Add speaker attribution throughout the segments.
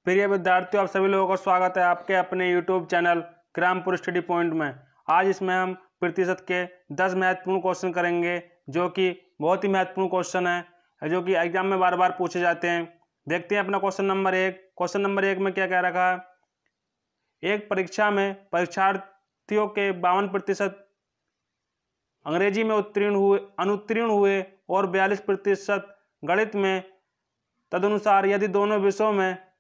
Speaker 1: प्रिय विद्यार्थियों, आप सभी लोगों का स्वागत है आपके अपने YouTube channel Grampur study point में। आज इसमें हम प्रतिशत के 10 महत्वपूर्ण क्वेश्चन करेंगे, जो कि बहुत ही महत्वपूर्ण क्वेश्चन है, जो कि एग्जाम में बार बार पूछे जाते हैं। देखते हैं अपना क्वेश्चन नंबर 1। क्वेश्चन नंबर 1 में क्या कह रखा है। एक परीक्षा में परीक्षार्थियों के 52% अंग्रेजी में अनुत्तीर्ण हुए और 42% गणित में। तदनुसार यदि दोनों विषयों में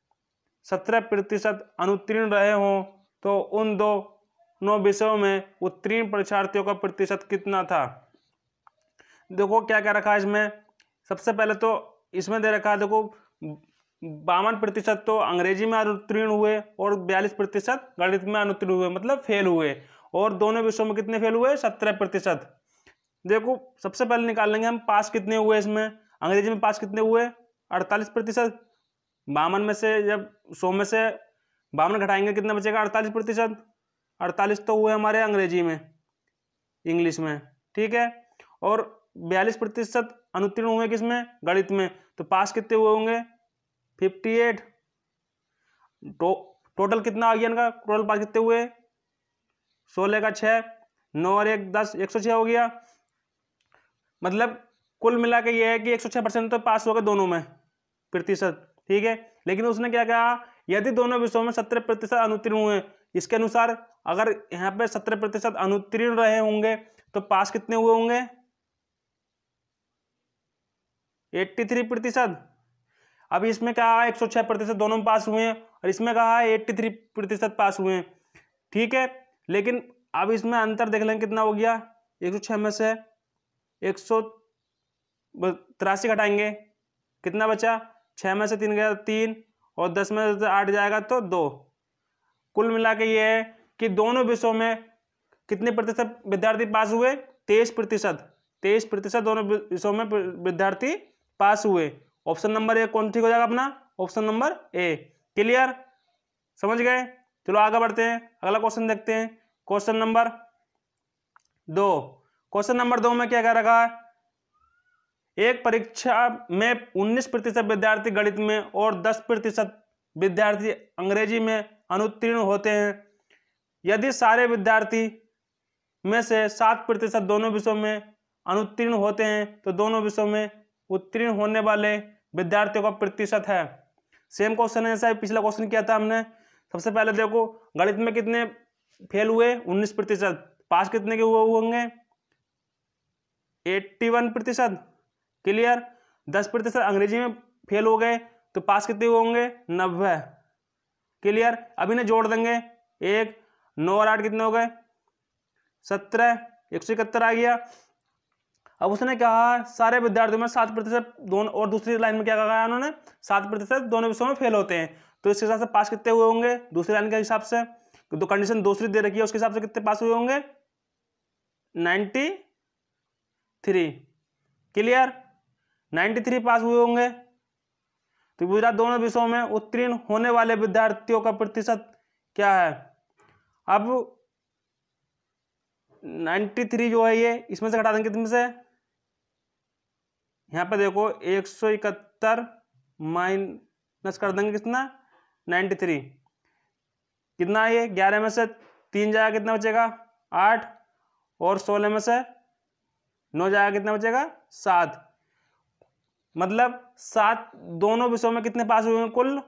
Speaker 1: 17% अनुत्तीर्ण रहे हों तो उन दोनों विषयों में उत्तीर्ण परीक्षार्थियों का प्रतिशत कितना था। देखो क्या क्या रखा है इसमें। सबसे पहले तो इसमें दे रखा है, देखो 52% तो अंग्रेजी में अनुत्तीर्ण हुए और 42% गणित में अनुत्तीर्ण हुए, मतलब फेल हुए। और दोनों विषयों में कितने फेल हुए? 17%। देखो सबसे पहले निकाल लेंगे हम पास कितने हुए इसमें। अंग्रेजी में पास कितने हुए? 48%। 52 में से जब 100 में से 52 घटाएंगे कितना बचेगा? 48%। 48 तो हुए हमारे अंग्रेजी में, इंग्लिश में, ठीक है। और 42% अनुत्तीर्ण हुए किसमें? गणित में। तो पास कितने हुए होंगे? 58। टोटल कितना आ गया इनका? टोटल पास कितने हुए? 16 का 6, 9 और 1 10, 106 हो गया। मतलब कुल मिला के ये है कि 106% तो पास हो गए दोनों में प्रतिशत, ठीक है। लेकिन उसने क्या कहा, यदि दोनों विषयों में 17% अनुत्तीर्ण हुए। इसके अनुसार अगर यहाँ पे 17% अनुत्तीर्ण रहे होंगे तो पास कितने हुए होंगे? 83%। अब इसमें कहा है 106% दोनों में पास हुए हैं, और इसमें कहा है 83% पास हुए हैं, ठीक है। लेकिन अब इसमें अंतर देख लेंगे कितना हो गया। 106 में से 183 घटाएंगे, कितना बचा? 6 में से 3 गया 3, और 10 में से 8 जाएगा तो 2। कुल मिला के ये है कि दोनों विषयों में कितने प्रतिशत विद्यार्थी पास हुए? 23%। 23% दोनों विषयों में विद्यार्थी पास हुए। ऑप्शन नंबर ए कौन ठीक हो जाएगा अपना? Option number A. क्लियर? समझ गए? चलो आगे बढ़ते हैं, अगला क्वेश्चन देखते हैं। Question number 2। क्वेश्चन नंबर 2 में क्या कह रखा है। एक परीक्षा में 19% विद्यार्थी गणित में और 10% विद्यार्थी अंग्रेजी में अनुत्तीर्ण होते हैं। यदि सारे विद्यार्थी में से 7% दोनों विषयों में अनुत्तीर्ण होते हैं तो दोनों विषयों में उत्तीर्ण होने वाले विद्यार्थियों का प्रतिशत है। सेम क्वेश्चन है, ऐसा पिछला क्वेश्चन किया था हमने। सबसे पहले देखो गणित में कितने फेल हुए? 19%। पास कितने के हुए होंगे? 81%। क्लियर? 10% अंग्रेजी में फेल हो गए तो पास कितने हुए होंगे? 90। क्लियर? अभी ने जोड़ देंगे, 1 9 और 8 कितने हो गए? 17, 171 आ गया। अब उसने कहा सारे विद्यार्थियों में 7% दोनों, और दूसरी लाइन में क्या कहा उन्होंने? 7% दोनों विषयों में फेल होते हैं। तो इसके हिसाब से पास कितने हुए होंगे दूसरी लाइन के हिसाब से? तो कंडीशन दूसरी दे रखी है, उसके हिसाब से कितने पास हुए होंगे? 93। क्लियर? 93 पास हुए होंगे। तो पूरा दोनों विषयों में उत्तीर्ण होने वाले विद्यार्थियों का प्रतिशत क्या है? अब 93 जो है ये इसमें से घटा देंगे कितने से? यहाँ पे देखो 171 माइनस कर देंगे कितना? 93। कितना है ये? 11 में से 3 जाएगा कितना बचेगा? 8, और 16 में से 9 जाएगा कितना बचेगा? 7। मतलब 7 दोनों विषयों में कितने पास हुए हैं कुल?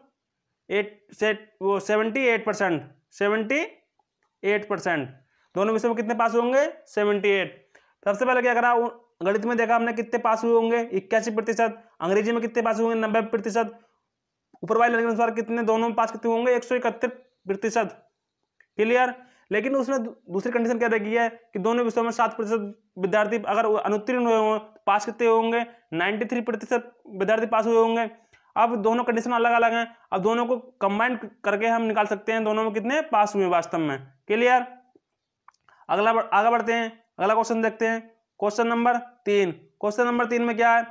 Speaker 1: 78%। 78% दोनों विषयों में कितने पास होंगे? 78। सबसे पहले क्या करा, गणित में देखा हमने कितने पास हुए होंगे? 81%। अंग्रेजी में कितने पास होंगे? 90%। ऊपर वाले के अनुसार कितने दोनों में पास कितने होंगे? 171%। क्लियर? लेकिन उसने दूसरी कंडीशन क्या रखी है कि दोनों विषयों में 7% विद्यार्थी अगर अनुत्तीर्ण हुए हों तो पास कितने होंगे? 93% विद्यार्थी पास हुए होंगे। अब दोनों कंडीशन अलग अलग हैं, अब दोनों को कंबाइन करके हम निकाल सकते हैं दोनों में कितने पास हुए वास्तव में। क्लियर? अगला आगे बढ़ते हैं, अगला क्वेश्चन देखते हैं। Question number 3। क्वेश्चन नंबर 3 में क्या है।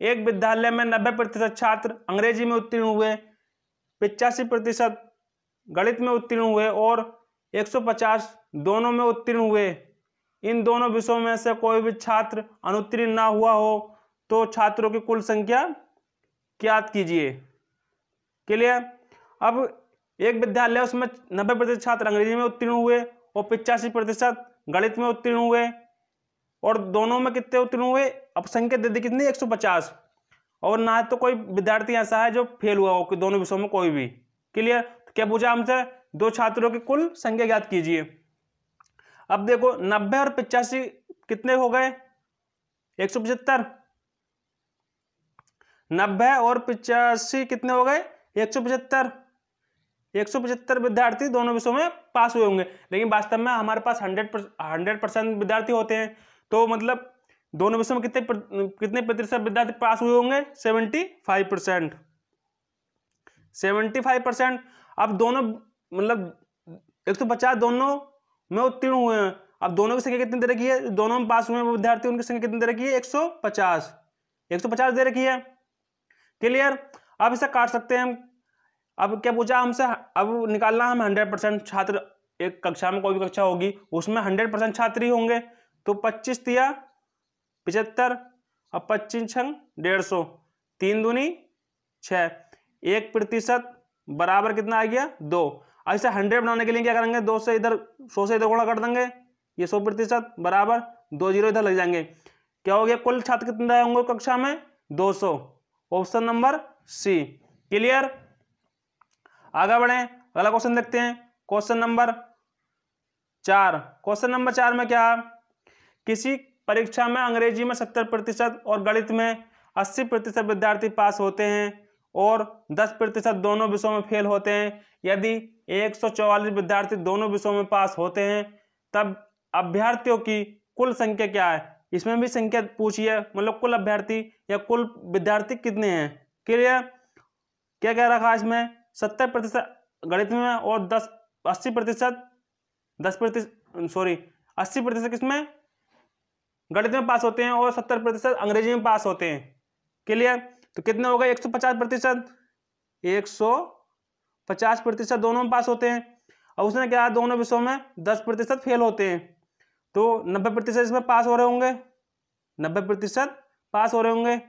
Speaker 1: एक विद्यालय में 90% छात्र अंग्रेजी में उत्तीर्ण हुए, 85% गणित में उत्तीर्ण हुए और 150 दोनों में उत्तीर्ण हुए। इन दोनों विषयों में से कोई भी छात्र अनुत्तीर्ण ना हुआ हो तो छात्रों की कुल संख्या ज्ञात कीजिए। क्लियर? अब एक विद्यालय उसमें 90% छात्र अंग्रेजी में उत्तीर्ण हुए और 85% गणित में उत्तीर्ण हुए, और दोनों में कितने उत्तीर्ण हुए? अब संख्या दे दी कितनी? 150। और ना तो कोई विद्यार्थी ऐसा है जो फेल हुआ हो कि दोनों विषयों में कोई भी। क्लियर? तो क्या पूछा हमसे? दो छात्रों की कुल संख्या ज्ञात कीजिए। अब देखो 90 और 85 कितने हो गए? 175। 90 और 85 कितने हो गए? 175। 175 विद्यार्थी दोनों विषयों में पास हुए होंगे, लेकिन वास्तव में हमारे पास 100% विद्यार्थी होते हैं, तो मतलब दोनों विषयों में कितने प्रतिशत विद्यार्थी पास हुए होंगे? 75%। 75%। अब दोनों मतलब 150 दोनों में उत्तीर्ण हुए हैं। अब दोनों की संख्या कितनी दे रखी है? दोनों में पास हुए हैं विद्यार्थी, उनकी संख्या कितनी दे रखी है? 150। 150 दे रखी है। क्लियर? अब इसे काट सकते हैं हम। अब क्या पूछा हमसे? अब निकालना हम 100% छात्र, एक कक्षा में कोई भी कक्षा होगी उसमें 100% छात्र ही होंगे, तो 25 दिया 75, अब 25 छंग 150, 3 दूनी 6, 1% बराबर कितना आ गया? 2। ऐसे 100 बनाने के लिए क्या करेंगे? 2 से इधर 100 से इधर गुणा कर देंगे, ये 100% बराबर 2 जीरो इधर लग जाएंगे। क्या हो गया? कुल छात्र कितने रहे होंगे कक्षा में? 200। Option number C. क्लियर? आगे बढ़े, अगला क्वेश्चन देखते हैं। Question number 4। क्वेश्चन नंबर 4 में क्या? किसी परीक्षा में अंग्रेजी में 70% और गणित में 80% विद्यार्थी पास होते हैं और 10% दोनों विषयों में फेल होते हैं। यदि 144 विद्यार्थी दोनों विषयों में पास होते हैं, तब अभ्यर्थियों की कुल संख्या क्या है? इसमें भी संख्या पूछी है, मतलब कुल अभ्यर्थी या कुल विद्यार्थी कितने हैं। क्लियर? क्या कह रखा है इसमें? 70% गणित में और 80% किसमें? गणित में पास होते हैं और 70% अंग्रेजी में पास होते हैं। क्लियर? तो कितने हो गए? 150%। 150% दोनों में पास होते हैं। और उसने क्या, दोनों विषयों में 10% फेल होते हैं, तो 90% इसमें पास हो रहे होंगे। 90% पास हो रहे होंगे।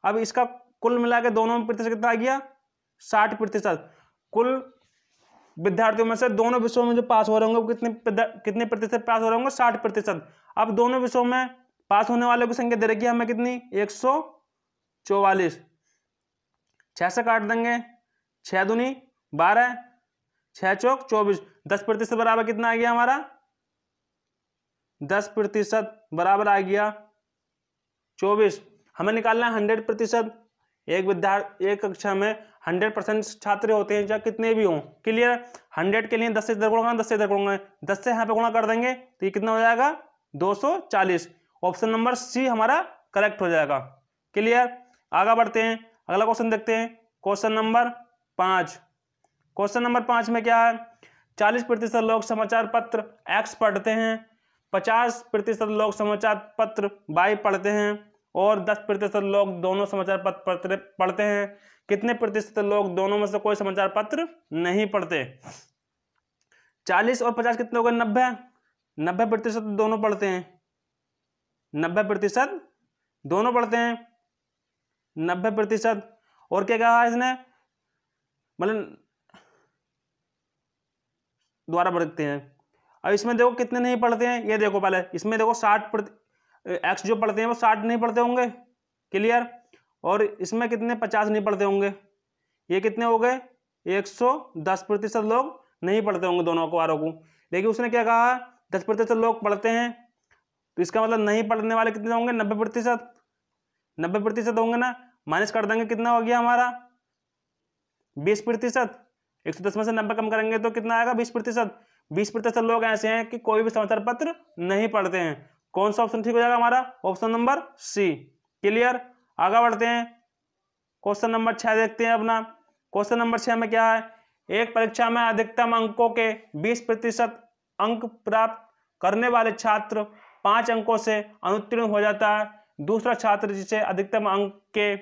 Speaker 1: अब इसका कुल मिला के दोनों में प्रतिशत कितना आ गया? 60%। कुल विद्यार्थियों में से दोनों विषयों में जो पास हो रहे होंगे वो कितने प्रतिशत पास हो रहे होंगे? 60%। अब दोनों विषयों में पास होने वालों की संख्या दे रखी है हमें कितनी? 144। 6 से काट देंगे, 6 दूनी 12, 6 चौक 24, 10% बराबर कितना आ गया हमारा? 10% बराबर आ गया 24। हमें निकालना है 100%। एक कक्षा में 100% छात्र होते हैं, चाहे कितने भी हों। क्लियर? 100 के लिए 10 से इधर गुणा, 10 से इधर गुणा, 10 से यहाँ पे गुणा कर देंगे तो ये कितना हो जाएगा? 240। ऑप्शन नंबर सी हमारा करेक्ट हो जाएगा। क्लियर? आगे बढ़ते हैं, अगला क्वेश्चन देखते हैं। Question number 5। क्वेश्चन नंबर 5 में क्या है? 40% लोग समाचार पत्र एक्स पढ़ते हैं, 50% लोग समाचार पत्र वाई पढ़ते हैं और 10% लोग दोनों समाचार पत्र पढ़ते हैं। कितने प्रतिशत लोग दोनों में से कोई समाचार पत्र नहीं पढ़ते? 40 और 50 कितने हो गए? 90। 90% दोनों पढ़ते हैं। 90% दोनों पढ़ते हैं। 90%। और क्या कहा इसने? मतलब दोबारा बढ़ते हैं। अब इसमें देखो कितने नहीं पढ़ते हैं, ये देखो पहले इसमें देखो 60% एक्स जो पढ़ते हैं वो 60 नहीं पढ़ते होंगे। क्लियर? और इसमें कितने? 50 नहीं पढ़ते होंगे। ये कितने हो गए? 110% लोग नहीं पढ़ते होंगे दोनों अखबारों को। लेकिन उसने क्या कहा? 10% लोग पढ़ते हैं, तो इसका मतलब नहीं पढ़ने वाले कितने होंगे? 90%। 90% होंगे ना, माइनस कर देंगे, कितना हो गया हमारा? 20%। 110 में से 90 कम करेंगे तो कितना आएगा? 20%। 20% लोग ऐसे हैं कि कोई भी समाचार पत्र नहीं पढ़ते हैं। कौन सा ऑप्शन ठीक हो जाएगा हमारा? Option number C. क्लियर? आगे बढ़ते हैं, क्वेश्चन नंबर 6 देखते हैं अपना। क्वेश्चन नंबर 6 में क्या है? एक परीक्षा में अधिकतम अंकों के 20% अंक प्राप्त करने वाले छात्र 5 अंकों से अनुत्तीर्ण हो जाता है। दूसरा छात्र जिसे अधिकतम अंक के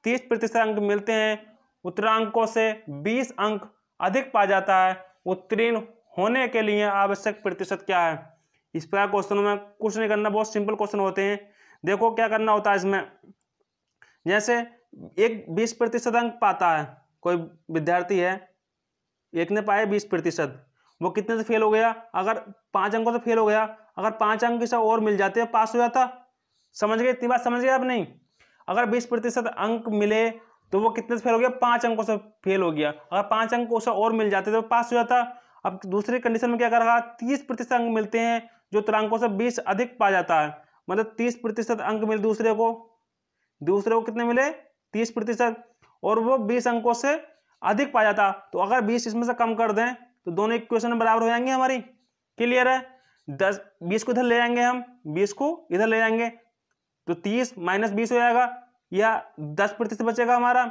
Speaker 1: 30% अंक मिलते हैं, उत्तरांकों से 20 अंक अधिक पा जाता है। उत्तीर्ण होने के लिए आवश्यक प्रतिशत क्या है? इस प्रकार क्वेश्चनों में कुछ नहीं करना, बहुत सिंपल क्वेश्चन होते हैं। देखो क्या करना होता है इसमें, जैसे एक 20% अंक पाता है कोई विद्यार्थी है, एक ने पाए 20%, वो कितने से फेल हो गया? अगर 5 अंकों से फेल हो गया, अगर 5 अंक इसे और मिल जाते हैं पास हो जाता। समझ गए? इतनी बात समझ गए आप? नहीं, अगर 20% अंक मिले तो वो कितने से फेल हो गया? 5 अंकों से फेल हो गया। अगर 5 अंक उसे और मिल जाते तो पास हो जाता। अब दूसरी कंडीशन में क्या कर रहा? 30% अंक मिलते हैं जो तुरांकों से 20 अधिक पा जाता है, मतलब 30% अंक मिले दूसरे को कितने मिले? 30%, और वो 20 अंकों से अधिक पा जाता। तो अगर 20 इसमें से कम कर दें तो दोनों इक्वेशन बराबर हो जाएंगे हमारी। क्लियर है? 20 को इधर ले जाएंगे हम, 20 को इधर ले जाएंगे तो 30 माइनस 20 हो जाएगा, या 10% बचेगा हमारा।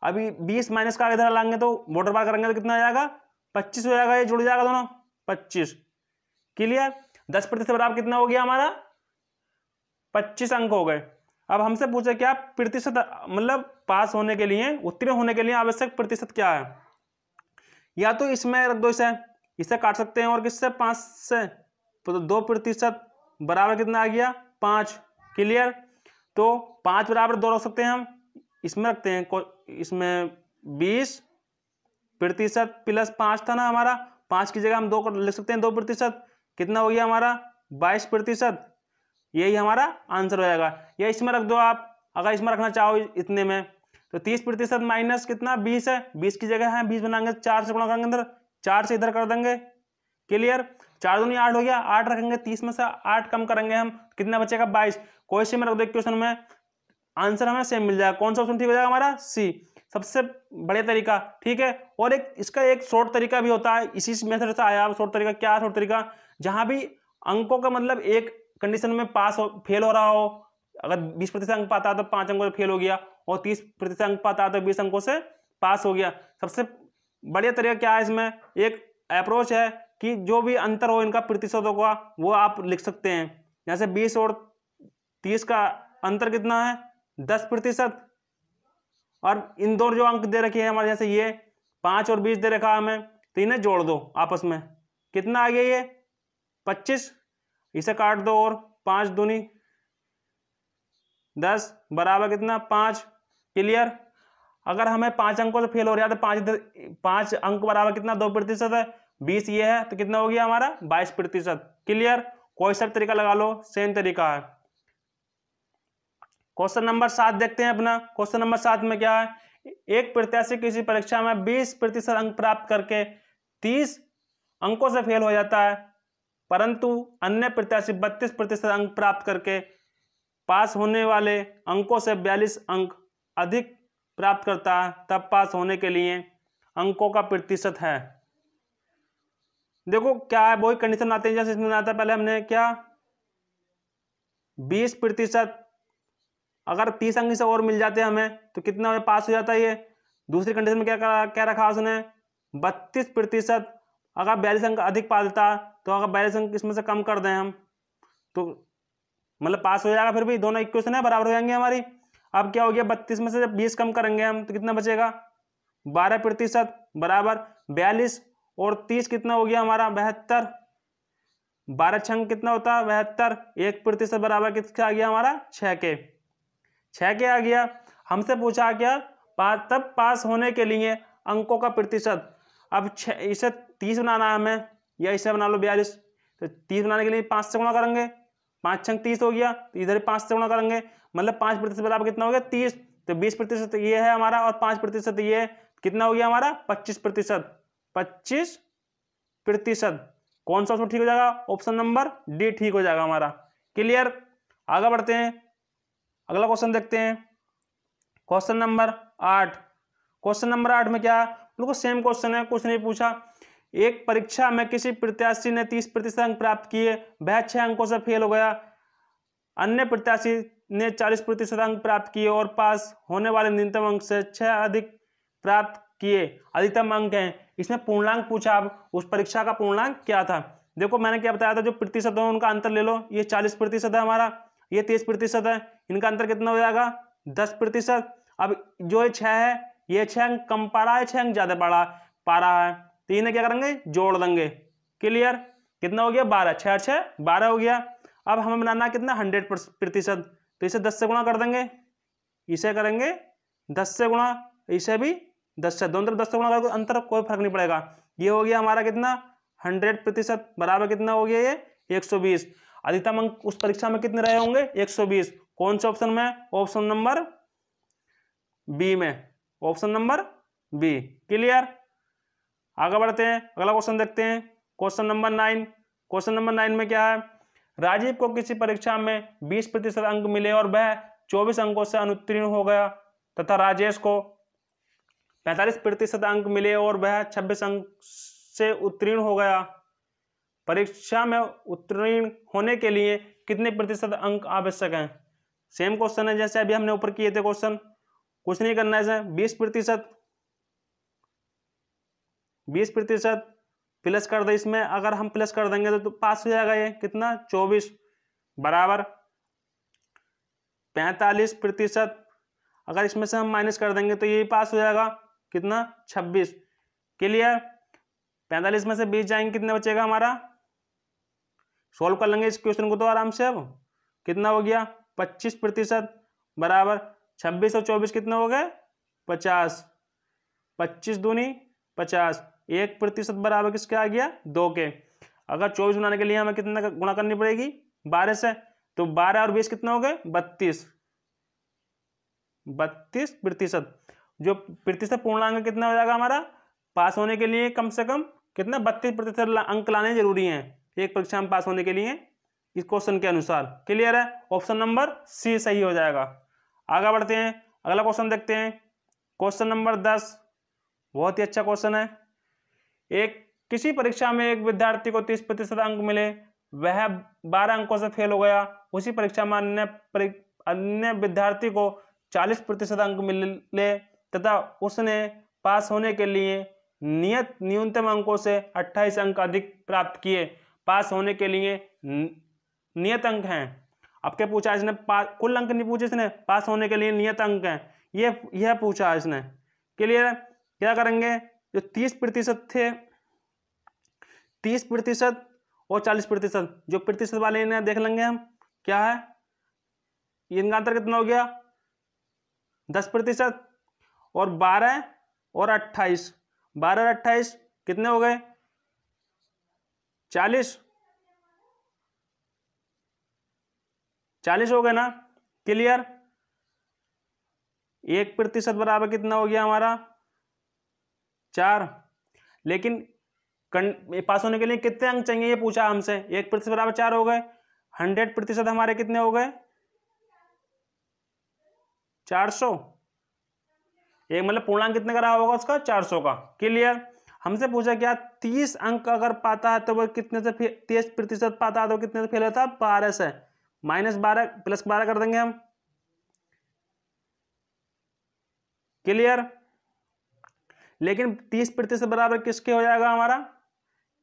Speaker 1: अभी 20 माइनस का इधर लाएंगे तो बॉर्डर पार करेंगे तो कितना आ जाएगा? 25 हो जाएगा, ये जुड़ जाएगा दोनों 25। क्लियर? 10% बराबर कितना हो गया हमारा? 25 अंक हो गए। अब हमसे पूछे क्या प्रतिशत, मतलब पास होने के लिए, उत्तीर्ण होने के लिए आवश्यक प्रतिशत क्या है? या तो इसमें रख दो, इसे काट सकते हैं, और किससे? 5 से, तो 2% बराबर कितना आ गया? 5। क्लियर? तो 5 बराबर 2 रख सकते हैं हम, इसमें रखते हैं, इसमें 20% प्लस 5 था ना हमारा, 5 की जगह हम 2 लिख सकते हैं, 2%, कितना हो गया हमारा? 22%। यही हमारा आंसर हो जाएगा। या इसमें रख दो आप, अगर इसमें रखना चाहो इतने में, तो 30% माइनस कितना? 20 है, 20 की जगह है 20 बनाएंगे, 4 से गुणा करेंगे, अंदर 4 से इधर कर देंगे। क्लियर? 4 दूनी 8 हो गया, 8 रखेंगे, 30 में से 8 कम करेंगे हम, कितना बचेगा? 22। कोई से में रख दो इक्वेशन में, आंसर हमें सेम मिल जाएगा। कौन सा ऑप्शन ठीक हो जाएगा हमारा? सी, सबसे बढ़िया तरीका। ठीक है? और एक इसका एक शॉर्ट तरीका भी होता है, इसी मेथड से आया शॉर्ट तरीका। क्या शॉर्ट तरीका? जहां भी अंकों का मतलब एक कंडीशन में पास हो फेल हो रहा हो, अगर 20% अंक पाता है तो 5 अंकों से फेल हो गया, और 30% अंक पाता है तो 20 अंकों से पास हो गया। सबसे बढ़िया तरीका क्या है? इसमें एक अप्रोच है कि जो भी अंतर हो इनका प्रतिशतों का, वो आप लिख सकते हैं। जैसे 20 और 30 का अंतर कितना है? 10%। और इन दो जो अंक दे रखे हैं हमारे, जैसे ये 5 और 20 दे रखा है हमें, तो इन्हें जोड़ दो आपस में, कितना आ गया? ये 25। इसे काट दो, और 5 दूनी 10 बराबर कितना? 5। क्लियर? अगर हमें 5 अंकों से फेल हो रहा है तो 5 अंक बराबर कितना? 2% है, 20 ये है, तो कितना हो गया हमारा? 22%। क्लियर? कोई सा तरीका लगा लो, सेम तरीका है। क्वेश्चन नंबर 7 देखते हैं अपना। क्वेश्चन नंबर 7 में क्या है? एक प्रत्याशी किसी परीक्षा में 20% अंक प्राप्त करके 30 अंकों से फेल हो जाता है, परंतु अन्य प्रत्याशी 32% अंक प्राप्त करके पास होने वाले अंकों से 42 अंक अधिक प्राप्त करता है, तब पास होने के लिए अंकों का प्रतिशत है। देखो क्या है, वही कंडीशन आते हैं जैसे इसमें आता है। पहले हमने क्या? 20%, अगर 30 अंक से और मिल जाते हैं हमें तो कितना पास हो जाता है ये। दूसरी कंडीशन में क्या रखा उसने? 32%, अगर 42 अंक अधिक पा देता, तो अगर 42 अंक इसमें से कम कर दें हम तो मतलब पास हो जाएगा। फिर भी दोनों इक्वेशन है बराबर हो जाएंगे हमारी। अब क्या हो गया? 32 में से जब 20 कम करेंगे हम तो कितना बचेगा? 12% बराबर 42, और 30 कितना हो गया हमारा? 72। 12 छंग कितना होता है? 72। 1% बराबर कितना आ गया हमारा? 6 के। 6 के आ गया। हमसे पूछा क्या? तब पास होने के लिए अंकों का प्रतिशत। अब इसे 30 बनाना है हमें, या इसे बना लो 42। तो 30 बनाने के लिए 5 से गुणा करेंगे, 5 छंग 30 हो गया, तो इधर 5 से गुणा करेंगे, मतलब 5% बराबर कितना हो गया? 30। तो 20% ये है हमारा, और 5% ये है, कितना हो गया हमारा? 25%। 25%। कौन सा ऑप्शन ठीक हो जाएगा? ऑप्शन नंबर डी ठीक हो जाएगा हमारा। क्लियर? आगे बढ़ते हैं, अगला क्वेश्चन देखते हैं। Question number 8। क्वेश्चन नंबर 8 में क्या है? बिल्कुल सेम क्वेश्चन है, कुछ नहीं पूछा। एक परीक्षा में किसी प्रत्याशी ने 30% अंक प्राप्त किए, वह 6 अंकों से फेल हो गया। अन्य प्रत्याशी ने 40% अंक प्राप्त किए और पास होने वाले न्यूनतम अंक से 6 अधिक प्राप्त किए, अधिकतम अंक हैं। इसमें पूर्णांक पूछा। अब उस परीक्षा का पूर्णांक क्या था? देखो मैंने क्या बताया था, जो प्रतिशत है उनका अंतर ले लो। ये 40% है हमारा, ये 30% है, इनका अंतर कितना हो जाएगा? 10%। अब जो ये 6 है, ये 6 अंक कम पा रहा है, 6 अंक ज्यादा पा रहा है, तो इन्हें क्या करेंगे? जोड़ देंगे। क्लियर? कितना हो गया? 12। 6 6 12 हो गया। अब हमें बनाना कितना? 100%, तो इसे 10 से गुणा कर देंगे, इसे करेंगे 10 से गुणा, इसे भी 10 से, दोनों तरफ 10 से गुणा करोगे अंतर कोई फर्क नहीं पड़ेगा। ये हो गया हमारा कितना 100% बराबर कितना हो गया ये 120। अधिकतम अंक उस परीक्षा में कितने रहे होंगे 120। कौन से ऑप्शन में? ऑप्शन नंबर बी में, ऑप्शन नंबर बी। क्लियर? आगे बढ़ते हैं, अगला क्वेश्चन देखते हैं। Question number 9। क्वेश्चन नंबर 9 में क्या है? राजीव को किसी परीक्षा में 20% अंक मिले और वह 24 अंकों से अनुत्तीर्ण हो गया तथा राजेश को 45% अंक मिले और वह 26 अंक से उत्तीर्ण हो गया। परीक्षा में उत्तीर्ण होने के लिए कितने प्रतिशत अंक आवश्यक हैं? सेम क्वेश्चन है जैसे अभी हमने ऊपर किए थे क्वेश्चन, कुछ नहीं करना है। 20% प्लस कर दे इसमें, अगर हम प्लस कर देंगे तो पास हो जाएगा। ये कितना 24 बराबर 45%, अगर इसमें से हम माइनस कर देंगे तो ये पास हो जाएगा कितना 26। क्लियर? 45 में से 20 जाएंगे कितने बचेगा हमारा? सॉल्व कर लेंगे इस क्वेश्चन को तो आराम से। अब कितना हो गया 25% बराबर 26 और 24 कितने हो गए 50। 25 दूनी 50, 1% बराबर किसके आ गया 2 के। अगर 24 बनाने के लिए हमें कितना गुणा करनी पड़ेगी 12 से, तो 12 और 20 कितने हो गए 32%। जो प्रतिशत पूर्णांक कितना हो जाएगा हमारा? पास होने के लिए कम से कम कितना 32% अंक लाने जरूरी हैं एक परीक्षा में पास होने के लिए इस क्वेश्चन के अनुसार। क्लियर है? ऑप्शन नंबर सी सही हो जाएगा। आगे बढ़ते हैं, अगला क्वेश्चन देखते हैं। क्वेश्चन नंबर 10 बहुत ही अच्छा क्वेश्चन है। किसी परीक्षा में एक विद्यार्थी को 30% अंक मिले, वह 12 अंकों से फेल हो गया। उसी परीक्षा में अन्य विद्यार्थी को 40% अंक मिले तथा उसने पास होने के लिए नियत न्यूनतम अंकों से 28 अंक अधिक प्राप्त किए। पास होने के लिए नियत अंक हैं। अब क्या पूछा इसने? कुल अंक नहीं पूछे इसने, पास होने के लिए नियत अंक हैं, यह पूछा इसने। क्लियर है? क्या करेंगे? जो 30% थे, 30% और 40%, जो प्रतिशत वाले इन्हें देख लेंगे हम क्या है। इनका अंतर कितना हो गया 10%, और 12 और 28, 12 और 28 कितने हो गए 40 हो गए ना। क्लियर? 1% बराबर कितना हो गया हमारा 4। लेकिन पास होने के लिए कितने अंक चाहिए ये पूछा हमसे। 1% बराबर 4 हो गए। 100% हमारे कितने हो गए 400। एक मतलब पूर्णांक कितने का रहा होगा उसका 400 का। क्लियर? हमसे पूछा क्या 30 अंक अगर पाता है तो वो कितने से 30% पाता है तो कितने से फेल होता है 12 से। -12 +12 कर देंगे हम। क्लियर? लेकिन 30% बराबर किसके हो जाएगा हमारा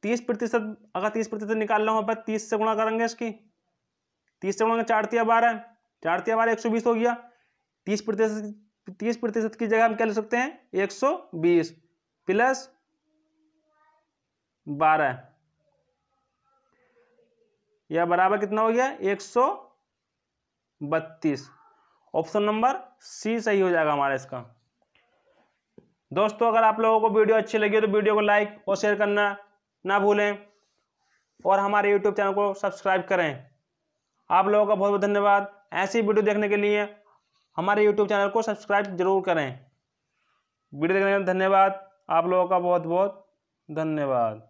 Speaker 1: 30%। अगर 30% निकालना हो पर 30 से गुणा करेंगे इसकी, 30 से गुणा 4 तिया 12, 4 तिया 12 120 हो गया। 30% की जगह हम क्या ले सकते हैं 120 + 12, यह बराबर कितना हो गया 132। ऑप्शन नंबर सी सही हो जाएगा हमारा इसका। दोस्तों अगर आप लोगों को वीडियो अच्छी लगी हो तो वीडियो को लाइक और शेयर करना ना भूलें और हमारे यूट्यूब चैनल को सब्सक्राइब करें। आप लोगों का बहुत बहुत धन्यवाद। ऐसी वीडियो देखने के लिए हमारे यूट्यूब चैनल को सब्सक्राइब जरूर करें। वीडियो देखने के लिए धन्यवाद। आप लोगों का बहुत बहुत धन्यवाद।